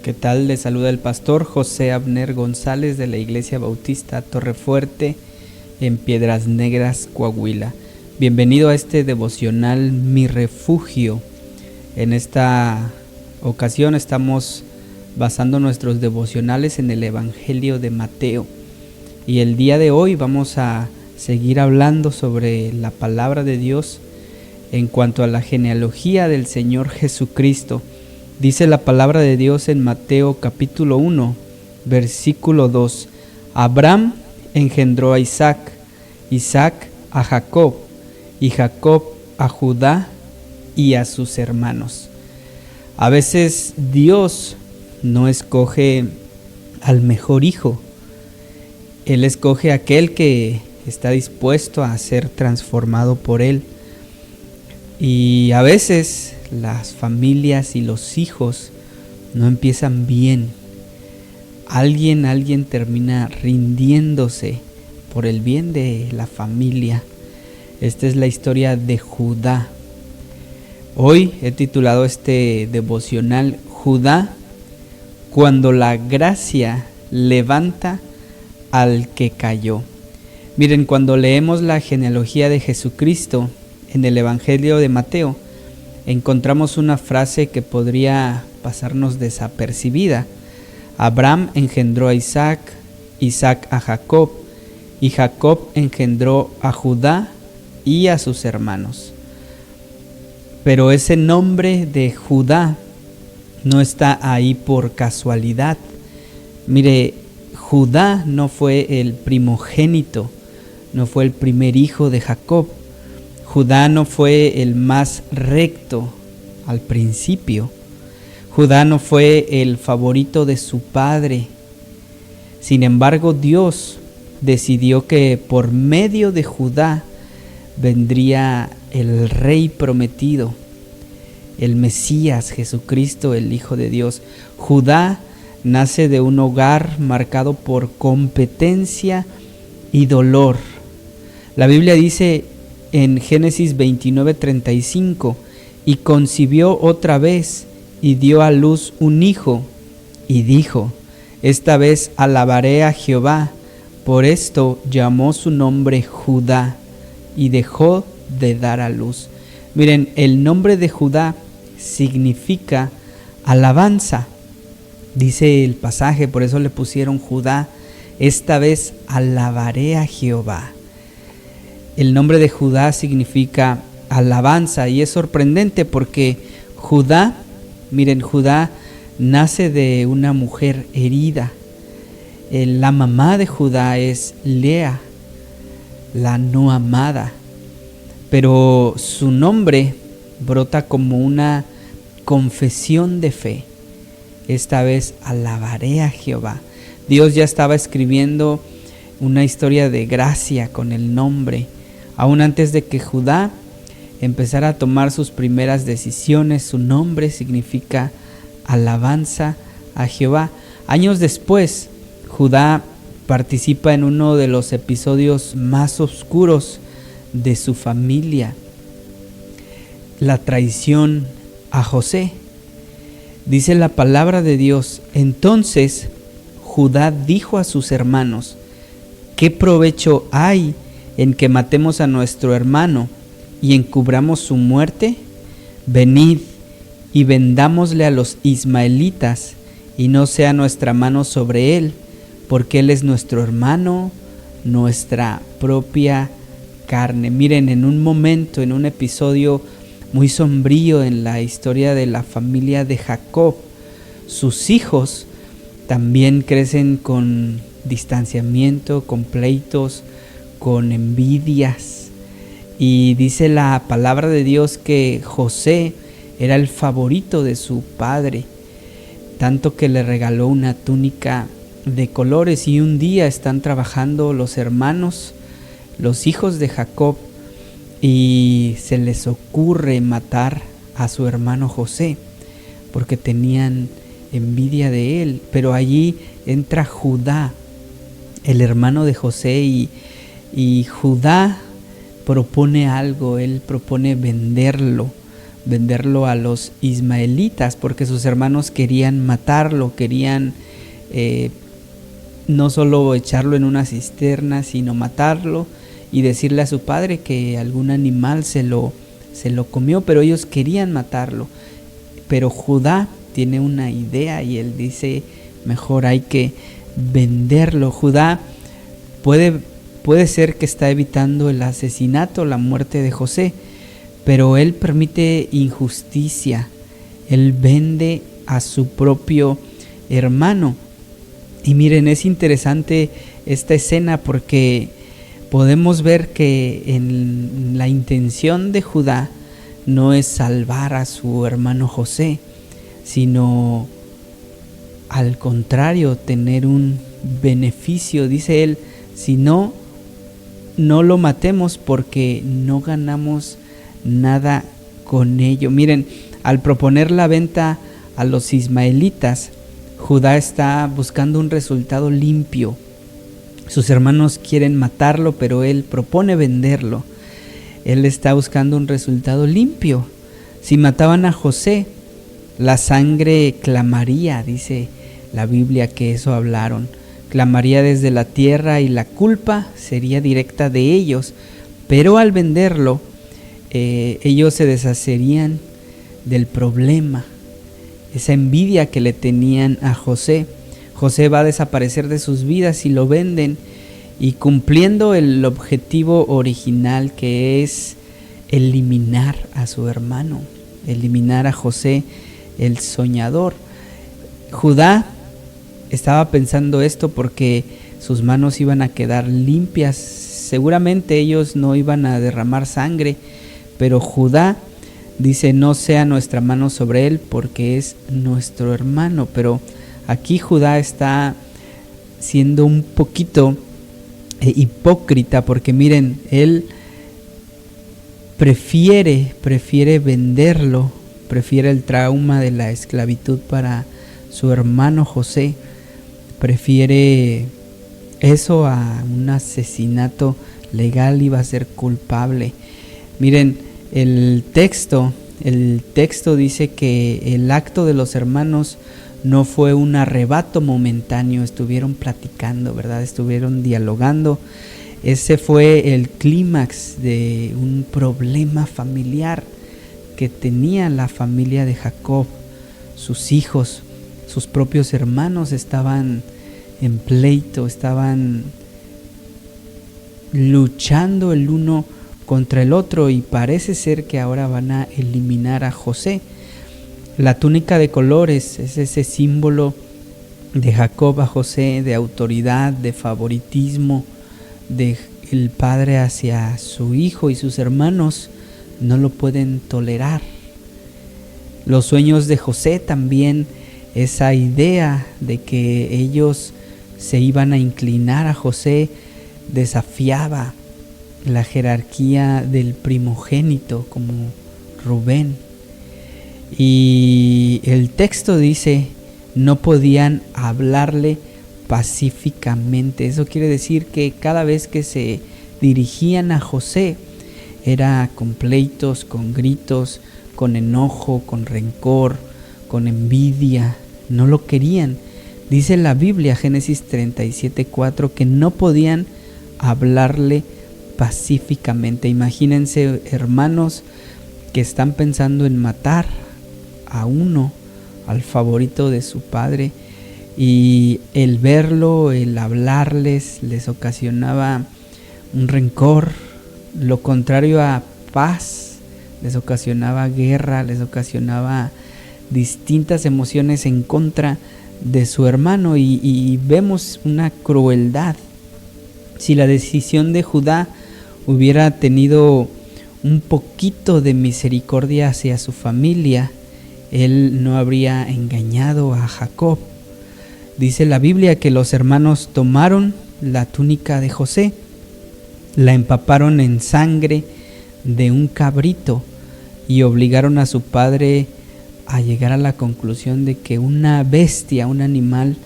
¿Qué tal? Les saluda el pastor José Abner González de la Iglesia Bautista Torrefuerte en Piedras Negras, Coahuila. Bienvenido a este devocional Mi Refugio. En esta ocasión estamos basando nuestros devocionales en el Evangelio de Mateo. Y el día de hoy vamos a seguir hablando sobre la palabra de Dios en cuanto a la genealogía del Señor Jesucristo. Dice la palabra de Dios en Mateo capítulo 1, versículo 2. Abraham engendró a Isaac, Isaac a Jacob, y Jacob a Judá y a sus hermanos. A veces Dios no escoge al mejor hijo. Él escoge a aquel que está dispuesto a ser transformado por Él. Y a veces las familias y los hijos no empiezan bien. Alguien termina rindiéndose por el bien de la familia. Esta es la historia de Judá. Hoy he titulado este devocional Judá, cuando la gracia levanta al que cayó. Miren, cuando leemos la genealogía de Jesucristo en el Evangelio de Mateo, encontramos una frase que podría pasarnos desapercibida. Abraham engendró a Isaac, Isaac a Jacob, y Jacob engendró a Judá y a sus hermanos. Pero ese nombre de Judá no está ahí por casualidad. Mire, Judá no fue el primogénito, no fue el primer hijo de Jacob. Judá no fue el más recto al principio. Judá no fue el favorito de su padre. Sin embargo, Dios decidió que por medio de Judá vendría el Rey prometido, el Mesías, Jesucristo, el Hijo de Dios. Judá nace de un hogar marcado por competencia y dolor. La Biblia dice en Génesis 29:35, y concibió otra vez y dio a luz un hijo, y dijo: esta vez alabaré a Jehová. Por esto llamó su nombre Judá, y dejó de dar a luz. Miren, el nombre de Judá significa alabanza. Dice el pasaje, por eso le pusieron Judá, esta vez alabaré a Jehová. El nombre de Judá significa alabanza, y es sorprendente porque Judá, miren, Judá nace de una mujer herida. La mamá de Judá es Lea, la no amada, pero su nombre brota como una confesión de fe. Esta vez alabaré a Jehová. Dios ya estaba escribiendo una historia de gracia con el nombre. Aún antes de que Judá empezara a tomar sus primeras decisiones, su nombre significa alabanza a Jehová. Años después, Judá participa en uno de los episodios más oscuros de su familia, la traición a José. Dice la palabra de Dios: entonces Judá dijo a sus hermanos: ¿qué provecho hay en que matemos a nuestro hermano y encubramos su muerte? Venid y vendámosle a los ismaelitas, y no sea nuestra mano sobre él, porque él es nuestro hermano, nuestra propia carne. Miren, en un momento, en un episodio muy sombrío en la historia de la familia de Jacob, sus hijos también crecen con distanciamiento, con pleitos, con envidias. Y dice la palabra de Dios que José era el favorito de su padre, tanto que le regaló una túnica de colores. Y un día están trabajando los hermanos, los hijos de Jacob, y se les ocurre matar a su hermano José porque tenían envidia de él. Pero allí entra Judá, el hermano de José, y Judá propone algo. Él propone venderlo venderlo a los ismaelitas, porque sus hermanos querían matarlo, querían no solo echarlo en una cisterna, sino matarlo y decirle a su padre que algún animal se lo comió, pero ellos querían matarlo. Pero Judá tiene una idea y él dice, mejor hay que venderlo. Judá puede ser que está evitando el asesinato, la muerte de José, pero él permite injusticia. Él vende a su propio hermano. Y miren, es interesante esta escena porque podemos ver que en la intención de Judá no es salvar a su hermano José, sino al contrario, tener un beneficio. Dice él, si no lo matemos porque no ganamos nada con ello. Miren, al proponer la venta a los ismaelitas, Judá está buscando un resultado limpio. Sus hermanos quieren matarlo, pero él propone venderlo. Él está buscando un resultado limpio. Si mataban a José, la sangre clamaría, dice la Biblia que eso hablaron. Clamaría desde la tierra y la culpa sería directa de ellos. Pero al venderlo, ellos se deshacerían del problema. Esa envidia que le tenían a José. José va a desaparecer de sus vidas si lo venden, y cumpliendo el objetivo original, que es eliminar a su hermano, eliminar a José el soñador. Judá estaba pensando esto porque sus manos iban a quedar limpias. Seguramente ellos no iban a derramar sangre, pero Judá dice, no sea nuestra mano sobre él porque es nuestro hermano. Pero aquí Judá está siendo un poquito hipócrita, porque miren, él prefiere venderlo, prefiere el trauma de la esclavitud para su hermano José, prefiere eso a un asesinato legal. Iba a ser culpable. Miren, el texto dice que el acto de los hermanos no fue un arrebato momentáneo, estuvieron platicando, ¿verdad? Estuvieron dialogando. Ese fue el clímax de un problema familiar que tenía la familia de Jacob. Sus hijos, sus propios hermanos estaban en pleito, estaban luchando el uno contra el otro, y parece ser que ahora van a eliminar a José. La túnica de colores es ese símbolo de Jacob a José, de autoridad, de favoritismo, de el padre hacia su hijo, y sus hermanos no lo pueden tolerar. Los sueños de José también, esa idea de que ellos se iban a inclinar a José, desafiaba la jerarquía del primogénito como Rubén. Y el texto dice, no podían hablarle pacíficamente. Eso quiere decir que cada vez que se dirigían a José, era con pleitos, con gritos, con enojo, con rencor, con envidia. No lo querían. Dice la Biblia, Génesis 37:4, que no podían hablarle pacíficamente. Imagínense, hermanos que están pensando en matar a uno, al favorito de su padre, y el verlo, el hablarles, les ocasionaba un rencor. Lo contrario a paz, les ocasionaba guerra, les ocasionaba distintas emociones en contra de su hermano, y vemos una crueldad. Si la decisión de Judá hubiera tenido un poquito de misericordia hacia su familia, él no habría engañado a Jacob. Dice la Biblia que los hermanos tomaron la túnica de José, la empaparon en sangre de un cabrito y obligaron a su padre a llegar a la conclusión de que una bestia, un animal,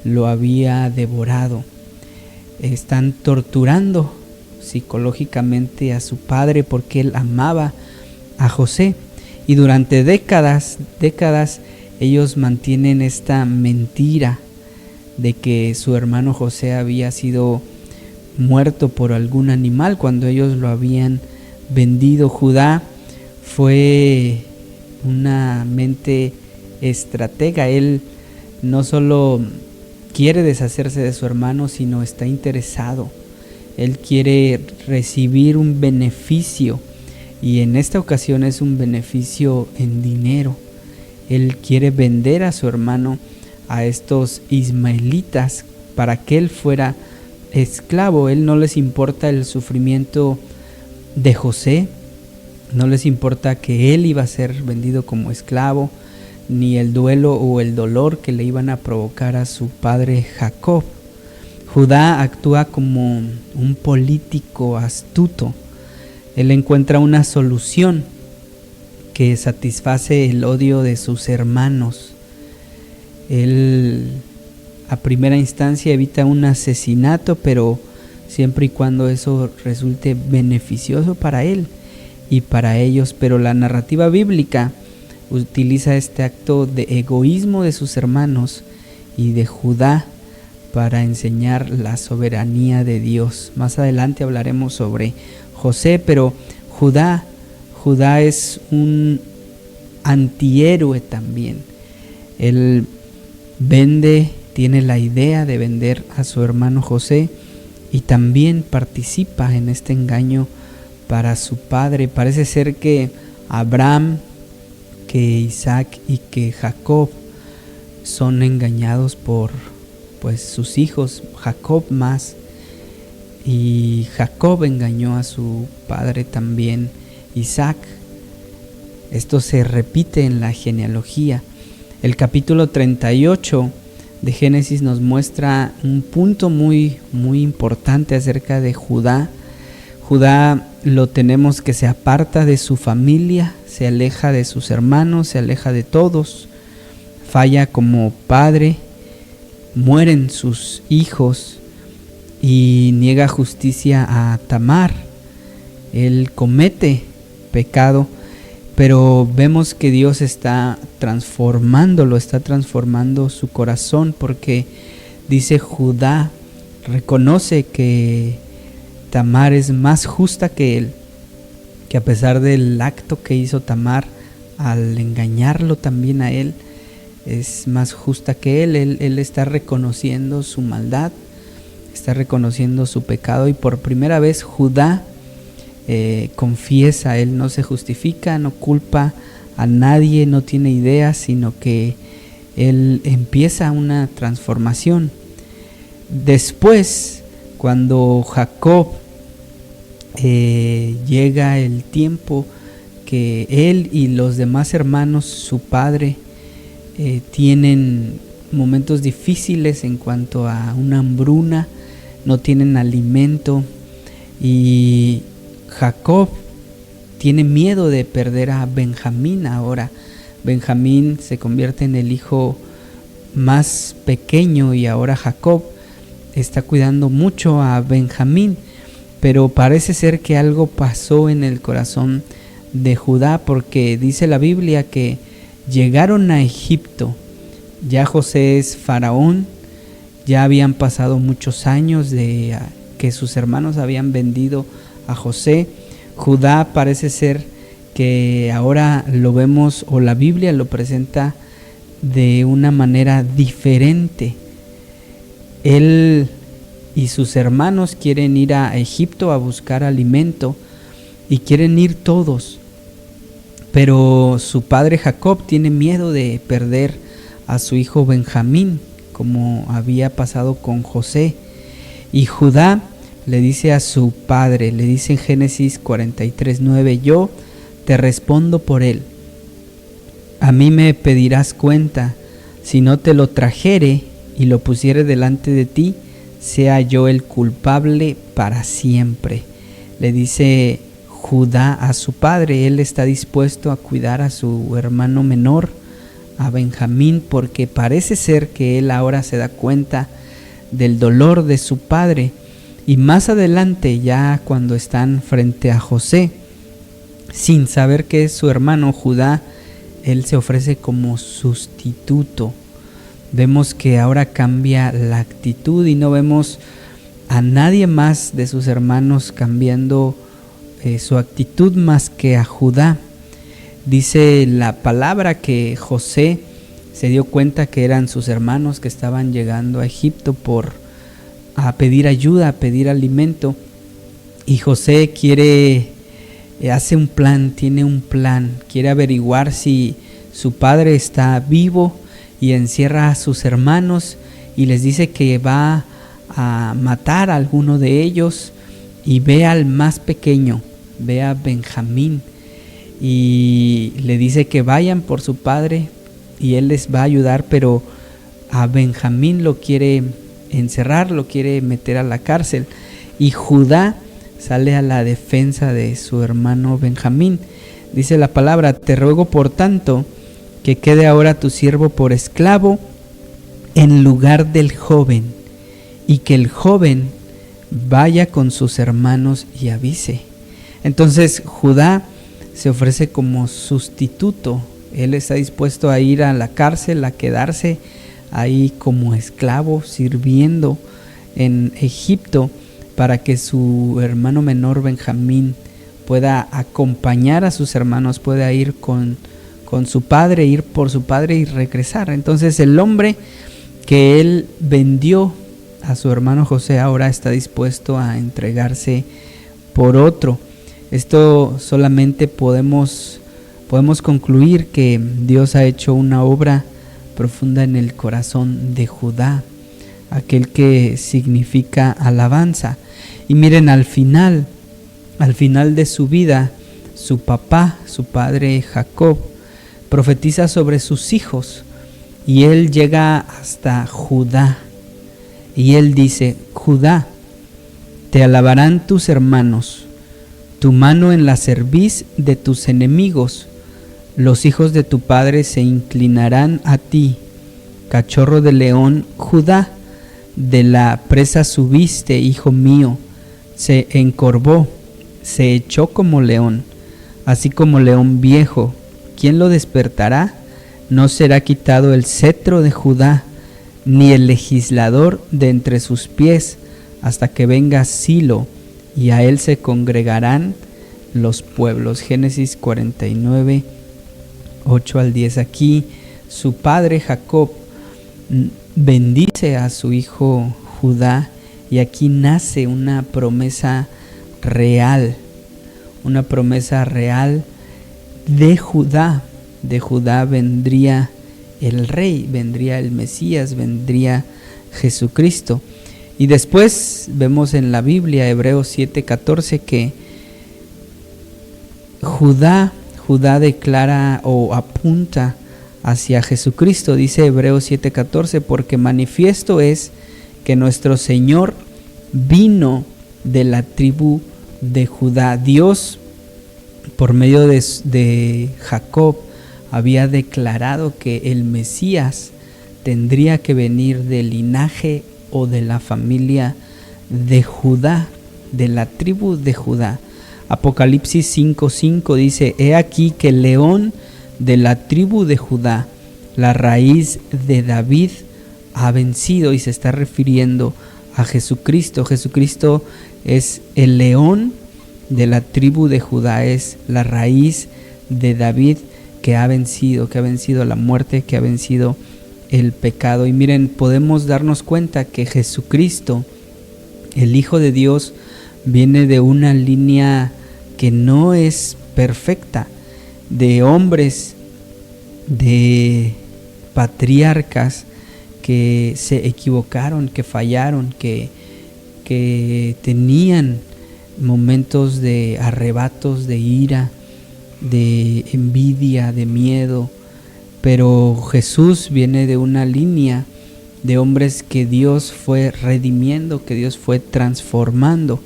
lo había devorado. Están torturando psicológicamente a su padre porque él amaba a José. Y durante décadas ellos mantienen esta mentira de que su hermano José había sido muerto por algún animal cuando ellos lo habían vendido. Judá fue una mente estratega. Él no solo quiere deshacerse de su hermano, sino está interesado. Él quiere recibir un beneficio, y en esta ocasión es un beneficio en dinero. Él quiere vender a su hermano a estos ismaelitas para que él fuera esclavo. Él no les importa el sufrimiento de José, no les importa que él iba a ser vendido como esclavo, ni el duelo o el dolor que le iban a provocar a su padre Jacob. Judá actúa como un político astuto. Él encuentra una solución que satisface el odio de sus hermanos. Él a primera instancia evita un asesinato, pero siempre y cuando eso resulte beneficioso para él y para ellos. Pero la narrativa bíblica utiliza este acto de egoísmo de sus hermanos y de Judá para enseñar la soberanía de Dios. Más adelante hablaremos sobre José, pero Judá es un antihéroe también. Él tiene la idea de vender a su hermano José y también participa en este engaño para su padre. Parece ser que Abraham, que Isaac y que Jacob son engañados por sus hijos, Jacob más, y Jacob engañó a su padre también, Isaac. Esto se repite en la genealogía. El capítulo 38 de Génesis nos muestra un punto muy importante acerca de Judá. Judá lo tenemos que se aparta de su familia, se aleja de sus hermanos, se aleja de todos, falla como padre, mueren sus hijos y niega justicia a Tamar. Él comete pecado, pero vemos que Dios está transformando su corazón, porque dice Judá, reconoce que Tamar es más justa que él, que a pesar del acto que hizo Tamar al engañarlo también a él, es más justa que él está reconociendo su maldad, está reconociendo su pecado, y por primera vez Judá confiesa. Él no se justifica, no culpa a nadie, no tiene ideas, sino que él empieza una transformación. Después, cuando Jacob llega el tiempo que él y los demás hermanos, su padre, tienen momentos difíciles en cuanto a una hambruna, no tienen alimento, y Jacob tiene miedo de perder a Benjamín. Ahora Benjamín se convierte en el hijo más pequeño y ahora Jacob está cuidando mucho a Benjamín, pero parece ser que algo pasó en el corazón de Judá, porque dice la Biblia que llegaron a Egipto. Ya José es faraón, ya habían pasado muchos años de que sus hermanos habían vendido a José. Judá parece ser que ahora lo vemos, o la Biblia lo presenta de una manera diferente. Él y sus hermanos quieren ir a Egipto a buscar alimento, y quieren ir todos, pero su padre Jacob tiene miedo de perder a su hijo Benjamín, como había pasado con José. Y Judá le dice a su padre, le dice en Génesis 43:9, yo te respondo por él, a mí me pedirás cuenta, si no te lo trajere y lo pusiere delante de ti, sea yo el culpable para siempre. Le dice Judá a su padre. Él está dispuesto a cuidar a su hermano menor, a Benjamín, porque parece ser que él ahora se da cuenta del dolor de su padre. Y más adelante, ya cuando están frente a José, sin saber que es su hermano Judá, él se ofrece como sustituto. Vemos que ahora cambia la actitud y no vemos a nadie más de sus hermanos cambiando su actitud más que a Judá. Dice la palabra que José se dio cuenta que eran sus hermanos que estaban llegando a Egipto a pedir ayuda, a pedir alimento, y José hace un plan, tiene un plan, quiere averiguar si su padre está vivo y encierra a sus hermanos y les dice que va a matar a alguno de ellos y ve al más pequeño, ve a Benjamín y le dice que vayan por su padre y él les va a ayudar, pero a Benjamín lo quiere encerrar, lo quiere meter a la cárcel, y Judá sale a la defensa de su hermano Benjamín. Dice la palabra: te ruego por tanto que quede ahora tu siervo por esclavo en lugar del joven, y que el joven vaya con sus hermanos y avise. Entonces Judá se ofrece como sustituto. Él está dispuesto a ir a la cárcel, a quedarse ahí como esclavo, sirviendo en Egipto, para que su hermano menor Benjamín pueda acompañar a sus hermanos, pueda ir con su padre, ir por su padre y regresar. Entonces el hombre que él vendió a su hermano José ahora está dispuesto a entregarse por otro. Esto solamente podemos concluir que Dios ha hecho una obra profunda en el corazón de Judá, aquel que significa alabanza. Y miren, al final de su vida, su papá, su padre Jacob, profetiza sobre sus hijos y él llega hasta Judá y él dice: Judá, te alabarán tus hermanos, tu mano en la cerviz de tus enemigos, los hijos de tu padre se inclinarán a ti, cachorro de león, Judá, de la presa subiste, hijo mío, se encorvó, se echó como león, así como león viejo. ¿Quién lo despertará? No será quitado el cetro de Judá, ni el legislador de entre sus pies, hasta que venga Silo, y a él se congregarán los pueblos. Génesis 49, 8 al 10. Aquí su padre Jacob bendice a su hijo Judá, y aquí nace una promesa real de Judá. De Judá vendría el rey, vendría el Mesías, vendría Jesucristo. Y después vemos en la Biblia, Hebreos 7:14, que Judá declara o apunta hacia Jesucristo. Dice Hebreos 7:14: porque manifiesto es que nuestro Señor vino de la tribu de Judá. Dios, por medio de Jacob, había declarado que el Mesías tendría que venir del linaje o de la familia de Judá, de la tribu de Judá. Apocalipsis 5:5 dice: he aquí que el león de la tribu de Judá, la raíz de David, ha vencido, y se está refiriendo a Jesucristo. Jesucristo es el león de la tribu de Judá, es la raíz de David que ha vencido la muerte, que ha vencido el pecado. Y miren, podemos darnos cuenta que Jesucristo, el Hijo de Dios, viene de una línea que no es perfecta, de hombres, de patriarcas que se equivocaron, que fallaron, que tenían momentos de arrebatos de ira, de envidia, de miedo. Pero Jesús viene de una línea de hombres que Dios fue redimiendo, que Dios fue transformando.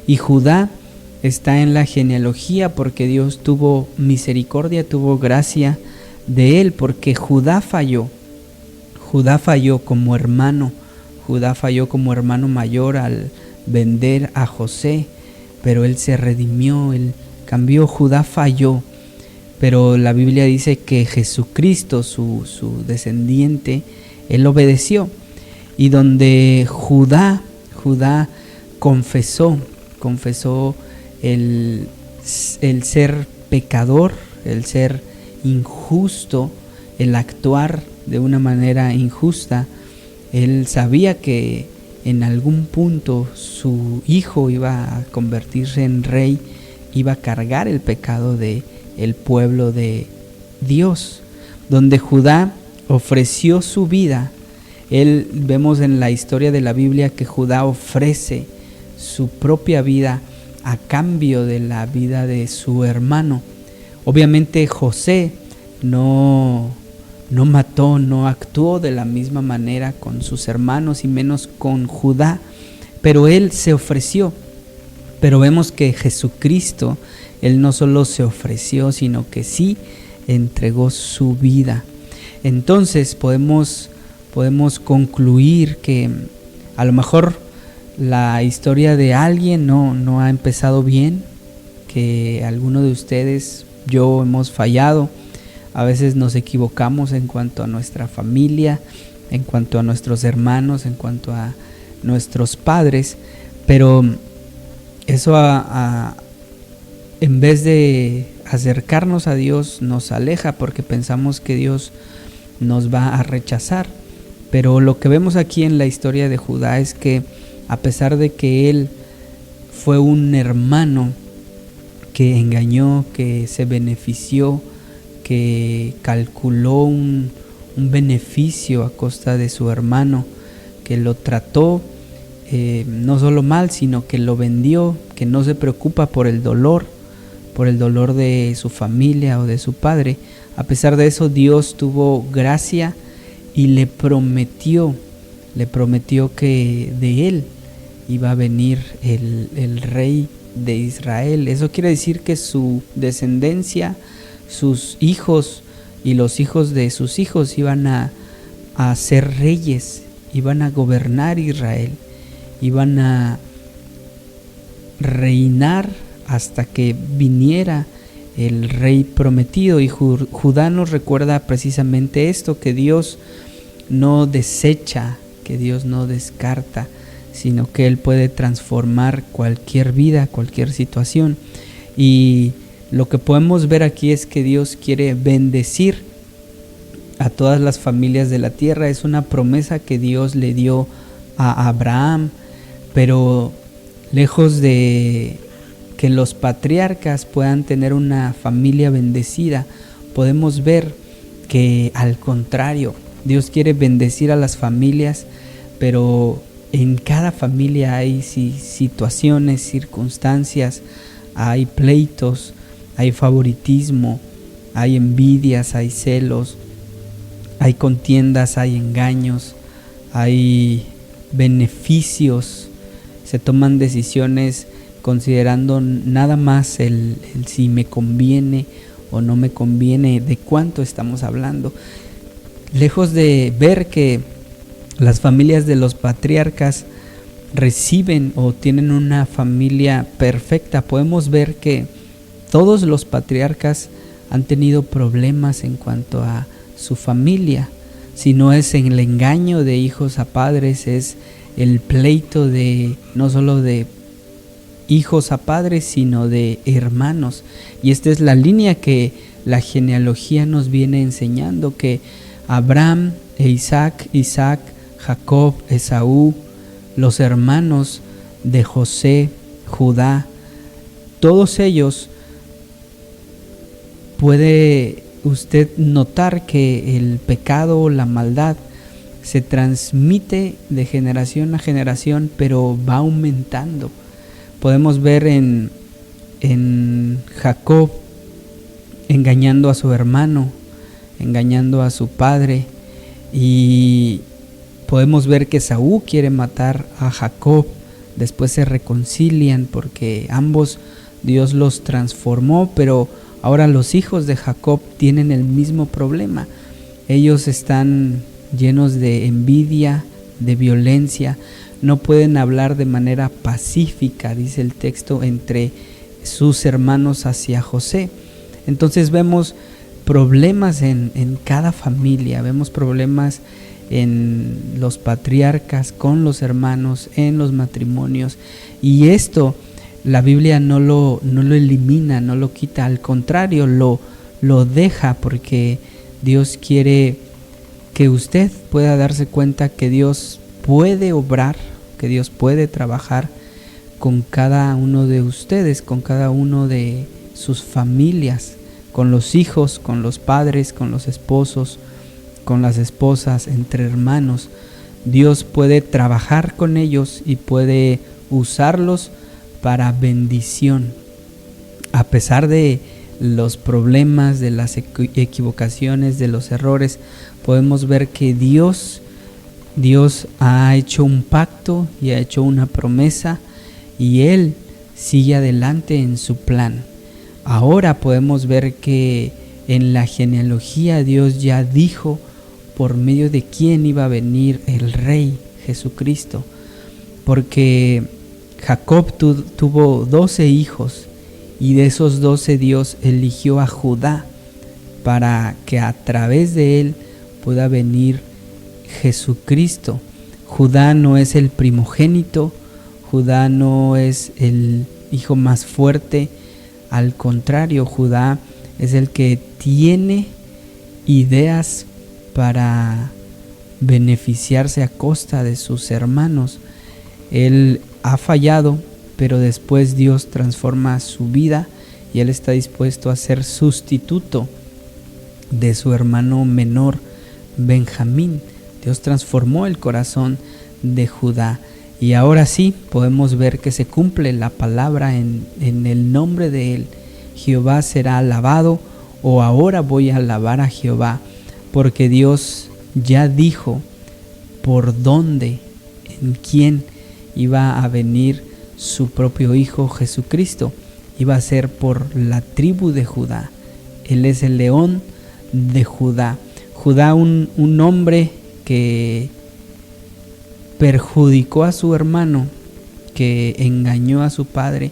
Y Judá está en la genealogía porque Dios tuvo misericordia, tuvo gracia de él, porque Judá falló como hermano. Judá falló como hermano mayor al vender a José, pero él se redimió, él cambió, Judá falló, pero la Biblia dice que Jesucristo, su descendiente, él obedeció. Y donde Judá confesó el ser pecador, el ser injusto, el actuar de una manera injusta, él sabía que en algún punto su hijo iba a convertirse en rey, iba a cargar el pecado de el pueblo de Dios. Donde Judá ofreció su vida, vemos en la historia de la Biblia que Judá ofrece su propia vida a cambio de la vida de su hermano. Obviamente José no mató, no actuó de la misma manera con sus hermanos y menos con Judá, pero él se ofreció. Pero vemos que Jesucristo, él no solo se ofreció, sino que sí entregó su vida. Entonces podemos concluir que a lo mejor la historia de alguien no ha empezado bien, que alguno de ustedes, yo, hemos fallado. A veces nos equivocamos en cuanto a nuestra familia, en cuanto a nuestros hermanos, en cuanto a nuestros padres, pero eso en vez de acercarnos a Dios nos aleja, porque pensamos que Dios nos va a rechazar. Pero lo que vemos aquí en la historia de Judá es que a pesar de que él fue un hermano que engañó, que se benefició, que calculó un beneficio a costa de su hermano, que lo trató no solo mal, sino que lo vendió, que no se preocupa por el dolor de su familia o de su padre. A pesar de eso, Dios tuvo gracia y le prometió que de él iba a venir el rey de Israel. Eso quiere decir que su descendencia, sus hijos y los hijos de sus hijos iban a ser reyes, iban a gobernar Israel, iban a reinar hasta que viniera el rey prometido. Y Judá nos recuerda precisamente esto, que Dios no desecha, que Dios no descarta, sino que Él puede transformar cualquier vida, cualquier situación. Y lo que podemos ver aquí es que Dios quiere bendecir a todas las familias de la tierra. Es una promesa que Dios le dio a Abraham, pero lejos de que los patriarcas puedan tener una familia bendecida, podemos ver que al contrario, Dios quiere bendecir a las familias, pero en cada familia hay situaciones, circunstancias, hay pleitos, hay favoritismo, hay envidias, hay celos, hay contiendas, hay engaños, hay beneficios, se toman decisiones considerando nada más el si me conviene o no me conviene, de cuánto estamos hablando. Lejos de ver que las familias de los patriarcas reciben o tienen una familia perfecta, podemos ver que todos los patriarcas han tenido problemas en cuanto a su familia. Si no es en el engaño de hijos a padres, es el pleito de no solo de hijos a padres, sino de hermanos. Y esta es la línea que la genealogía nos viene enseñando, que Abraham e Isaac, Jacob, Esaú, los hermanos de José, Judá, todos ellos, puede usted notar que el pecado, la maldad, se transmite de generación a generación, pero va aumentando. Podemos ver en Jacob engañando a su hermano, engañando a su padre, y podemos ver que Esaú quiere matar a Jacob. Después se reconcilian porque ambos Dios los transformó, pero ahora los hijos de Jacob tienen el mismo problema. Ellos están llenos de envidia, de violencia, no pueden hablar de manera pacífica, dice el texto, entre sus hermanos hacia José. Entonces vemos problemas en cada familia, vemos problemas en los patriarcas, con los hermanos, en los matrimonios, y esto la Biblia no lo elimina, no lo quita, al contrario, lo deja, porque Dios quiere que usted pueda darse cuenta que Dios puede obrar, que Dios puede trabajar con cada uno de ustedes, con cada uno de sus familias, con los hijos, con los padres, con los esposos, con las esposas, entre hermanos. Dios puede trabajar con ellos y puede usarlos para bendición. A pesar de los problemas, de las equivocaciones, de los errores, podemos ver que Dios ha hecho un pacto y ha hecho una promesa, y Él sigue adelante en su plan. Ahora podemos ver que en la genealogía Dios ya dijo por medio de quién iba a venir el Rey Jesucristo, porque Jacob tuvo 12 hijos, y de esos 12 Dios eligió a Judá para que a través de él pueda venir Jesucristo. Judá no es el primogénito, Judá no es el hijo más fuerte, al contrario, Judá es el que tiene ideas para beneficiarse a costa de sus hermanos. Él ha fallado, pero después Dios transforma su vida y él está dispuesto a ser sustituto de su hermano menor, Benjamín. Dios transformó el corazón de Judá, y ahora sí podemos ver que se cumple la palabra en el nombre de él. Jehová será alabado, o ahora voy a alabar a Jehová, porque Dios ya dijo por dónde, en quién iba a venir su propio Hijo Jesucristo. Iba a ser por la tribu de Judá. Él es el león de Judá. Judá, un hombre que perjudicó a su hermano, que engañó a su padre,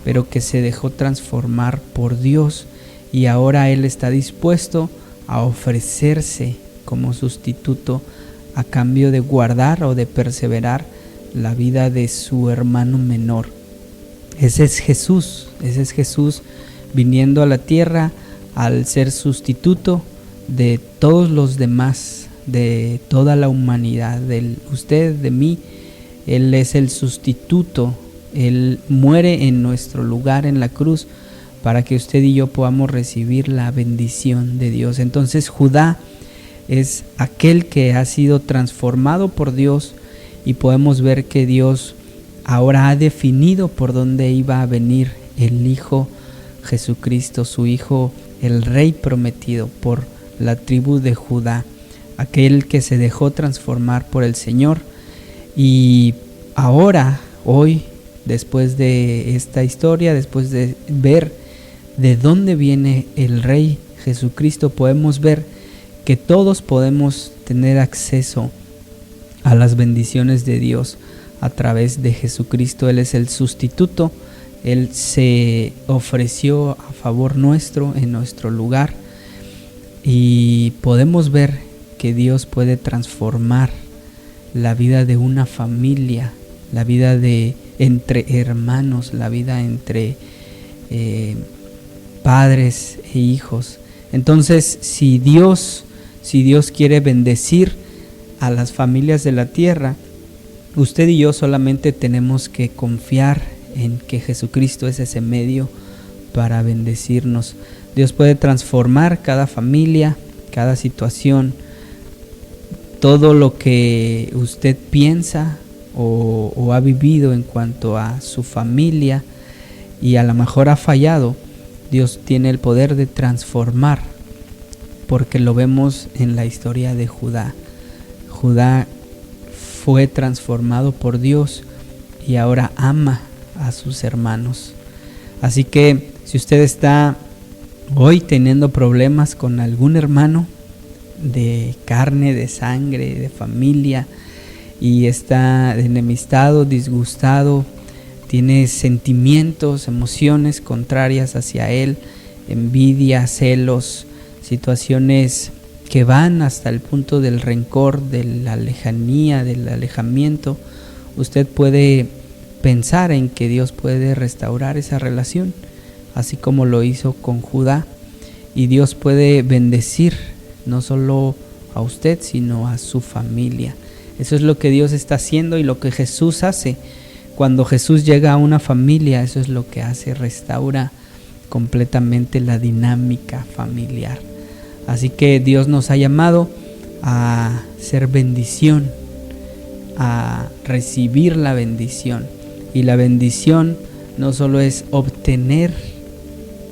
pero que se dejó transformar por Dios, y ahora él está dispuesto a ofrecerse como sustituto a cambio de guardar o de perseverar la vida de su hermano menor. Ese es Jesús viniendo a la tierra al ser sustituto de todos los demás, de toda la humanidad, de usted, de mí. Él es el sustituto, Él muere en nuestro lugar en la cruz para que usted y yo podamos recibir la bendición de Dios. Entonces Judá es aquel que ha sido transformado por Dios, y podemos ver que Dios ahora ha definido por dónde iba a venir el Hijo Jesucristo, su Hijo, el Rey prometido, por la tribu de Judá, aquel que se dejó transformar por el Señor. Y ahora, hoy, después de esta historia, después de ver de dónde viene el Rey Jesucristo, podemos ver que todos podemos tener acceso a las bendiciones de Dios a través de Jesucristo. Él es el sustituto, Él se ofreció a favor nuestro, en nuestro lugar, y podemos ver que Dios puede transformar la vida de una familia, la vida de entre hermanos, la vida entre padres e hijos. Entonces, si Dios quiere bendecir a las familias de la tierra, usted y yo solamente tenemos que confiar en que Jesucristo es ese medio para bendecirnos. Dios puede transformar cada familia, cada situación, todo lo que usted piensa o ha vivido en cuanto a su familia, y a lo mejor ha fallado. Dios tiene el poder de transformar, porque lo vemos en la historia de Judá. Judá fue transformado por Dios y ahora ama a sus hermanos. Así que si usted está hoy teniendo problemas con algún hermano de carne, de sangre, de familia, y está enemistado, disgustado, tienes sentimientos, emociones contrarias hacia Él, envidia, celos, situaciones que van hasta el punto del rencor, de la lejanía, del alejamiento, usted puede pensar en que Dios puede restaurar esa relación, así como lo hizo con Judá, y Dios puede bendecir no solo a usted, sino a su familia. Eso es lo que Dios está haciendo y lo que Jesús hace. Cuando Jesús llega a una familia, eso es lo que hace, restaura completamente la dinámica familiar. Así que Dios nos ha llamado a ser bendición, a recibir la bendición. Y la bendición no solo es obtener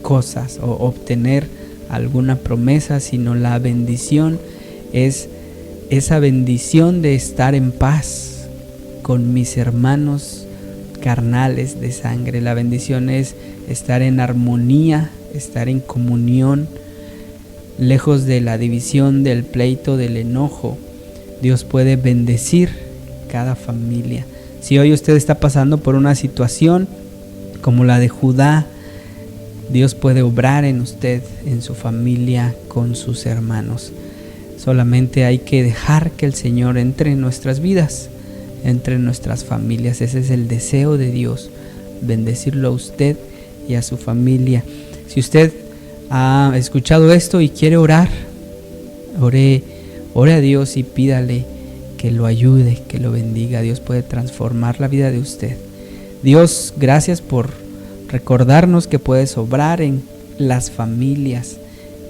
cosas o obtener alguna promesa, sino la bendición es esa bendición de estar en paz con mis hermanos carnales de sangre. La bendición es estar en armonía, estar en comunión, lejos de la división, del pleito, del enojo. Dios puede bendecir cada familia. Si hoy usted está pasando por una situación como la de Judá, Dios puede obrar en usted, en su familia, con sus hermanos. Solamente hay que dejar que el Señor entre en nuestras vidas, entre en nuestras familias. Ese es el deseo de Dios, bendecirlo a usted y a su familia. Si usted ha escuchado esto y quiere orar, ore a Dios y pídale que lo ayude, que lo bendiga. Dios puede transformar la vida de usted. Dios, gracias por recordarnos que puedes obrar en las familias,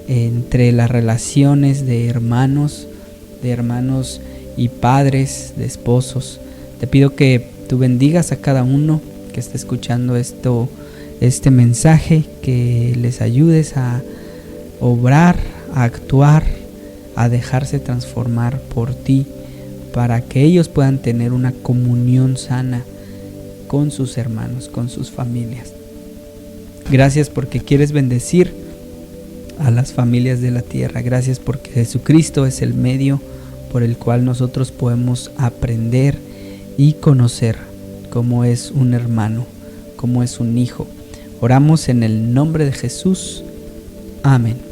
entre las relaciones de hermanos y padres, de esposos. Te pido que tú bendigas a cada uno que está escuchando este mensaje, que les ayudes a obrar, a actuar, a dejarse transformar por ti, para que ellos puedan tener una comunión sana con sus hermanos, con sus familias. Gracias porque quieres bendecir a las familias de la tierra. Gracias porque Jesucristo es el medio por el cual nosotros podemos aprender y conocer cómo es un hermano, cómo es un hijo. Oramos en el nombre de Jesús. Amén.